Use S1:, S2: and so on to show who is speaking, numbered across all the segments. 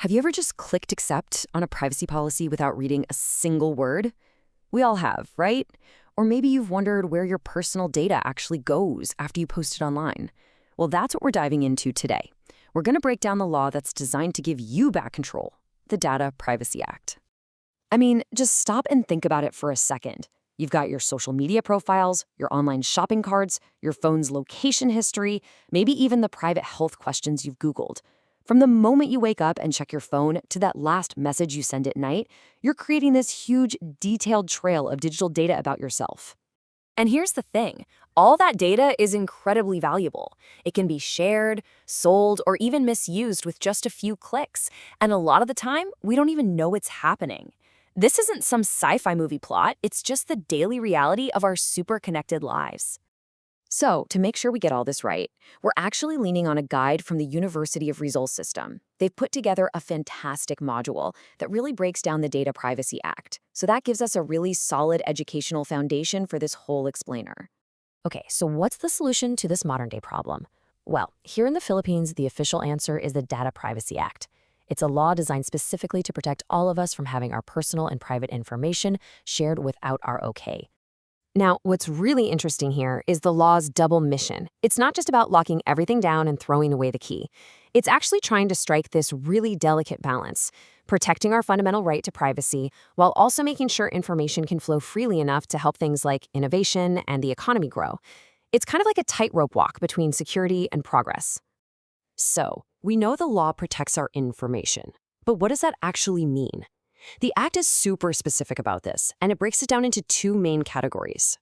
S1: Have you ever just clicked accept on a privacy policy without reading a single word? We all have, right? Or maybe you've wondered where your personal data actually goes after you post it online. Well, that's what we're diving into today. We're going to break down the law that's designed to give you back control, the Data Privacy Act. I mean, just stop and think about it for a second. You've got your social media profiles, your online shopping carts, your phone's location history, maybe even the private health questions you've Googled. From the moment you wake up and check your phone to that last message you send at night, you're creating this huge, detailed trail of digital data about yourself. And here's the thing, all that data is incredibly valuable. It can be shared, sold, or even misused with just a few clicks. And a lot of the time, we don't even know it's happening. This isn't some sci-fi movie plot, it's just the daily reality of our super connected lives. So, to make sure we get all this right, we're actually leaning on a guide from the University of Results System. They've put together a fantastic module that really breaks down the Data Privacy Act. So that gives us a really solid educational foundation for this whole explainer. Okay, so what's the solution to this modern-day problem? Well, here in the Philippines, the official answer is the Data Privacy Act. It's a law designed specifically to protect all of us from having our personal and private information shared without our okay. Now, what's really interesting here is the law's double mission. It's not just about locking everything down and throwing away the key. It's actually trying to strike this really delicate balance, protecting our fundamental right to privacy while also making sure information can flow freely enough to help things like innovation and the economy grow. It's kind of like a tightrope walk between security and progress. So, we know the law protects our information, but what does that actually mean? The Act is super specific about this, and it breaks it down into two main categories.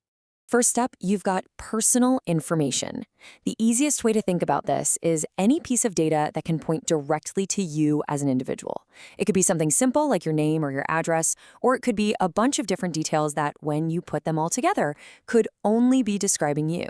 S1: First up, you've got personal information. The easiest way to think about this is any piece of data that can point directly to you as an individual. It could be something simple like your name or your address, or it could be a bunch of different details that, when you put them all together, could only be describing you.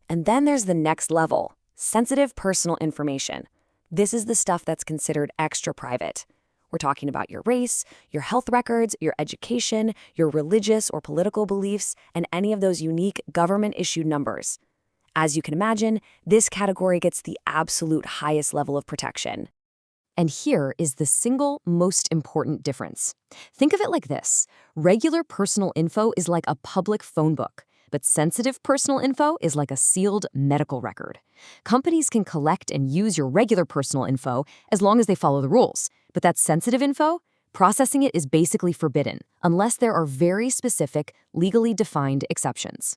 S1: And then there's the next level, sensitive personal information. This is the stuff that's considered extra private. We're talking about your race, your health records, your education, your religious or political beliefs, and any of those unique government-issued numbers. As you can imagine, this category gets the absolute highest level of protection. And here is the single most important difference. Think of it like this. Regular personal info is like a public phone book, but sensitive personal info is like a sealed medical record. Companies can collect and use your regular personal info as long as they follow the rules. But that sensitive info, processing it is basically forbidden, unless there are very specific, legally defined exceptions.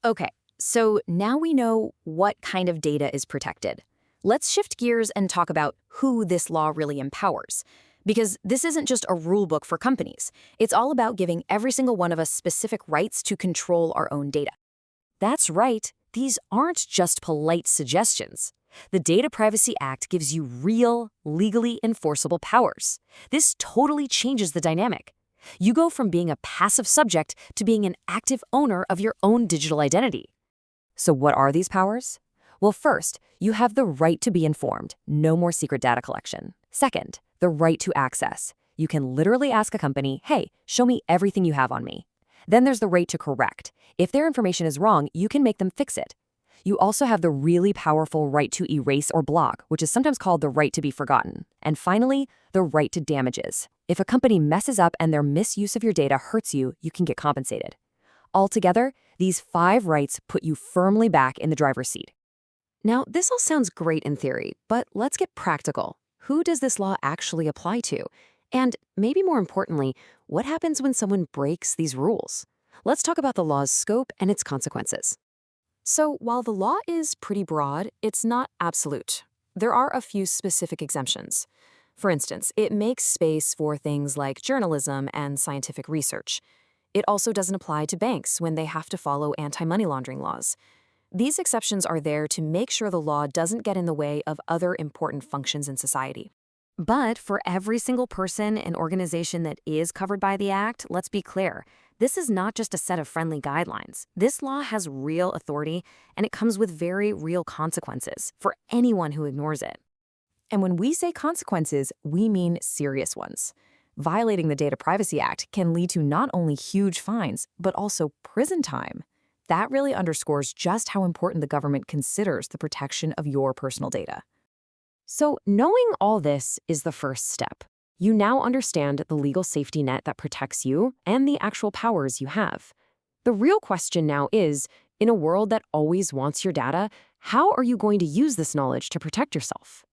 S1: Okay, so now we know what kind of data is protected. Let's shift gears and talk about who this law really empowers. Because this isn't just a rule book for companies. It's all about giving every single one of us specific rights to control our own data. That's right, these aren't just polite suggestions. The Data Privacy Act gives you real, legally enforceable powers. This totally changes the dynamic. You go from being a passive subject to being an active owner of your own digital identity. So what are these powers? Well, first, you have the right to be informed, no more secret data collection. Second, the right to access. You can literally ask a company, hey, show me everything you have on me. Then there's the right to correct. If their information is wrong, you can make them fix it. You also have the really powerful right to erase or block, which is sometimes called the right to be forgotten. And finally, the right to damages. If a company messes up and their misuse of your data hurts you, you can get compensated. Altogether, these 5 rights put you firmly back in the driver's seat. Now, this all sounds great in theory, but let's get practical. Who does this law actually apply to? And maybe more importantly, what happens when someone breaks these rules? Let's talk about the law's scope and its consequences. So while the law is pretty broad, it's not absolute. There are a few specific exemptions. For instance, it makes space for things like journalism and scientific research. It also doesn't apply to banks when they have to follow anti-money laundering laws. These exceptions are there to make sure the law doesn't get in the way of other important functions in society. But for every single person and organization that is covered by the Act, let's be clear, this is not just a set of friendly guidelines. This law has real authority, and it comes with very real consequences for anyone who ignores it. And when we say consequences, we mean serious ones. Violating the Data Privacy Act can lead to not only huge fines, but also prison time. That really underscores just how important the government considers the protection of your personal data. So, knowing all this is the first step. You now understand the legal safety net that protects you and the actual powers you have. The real question now is, in a world that always wants your data, how are you going to use this knowledge to protect yourself?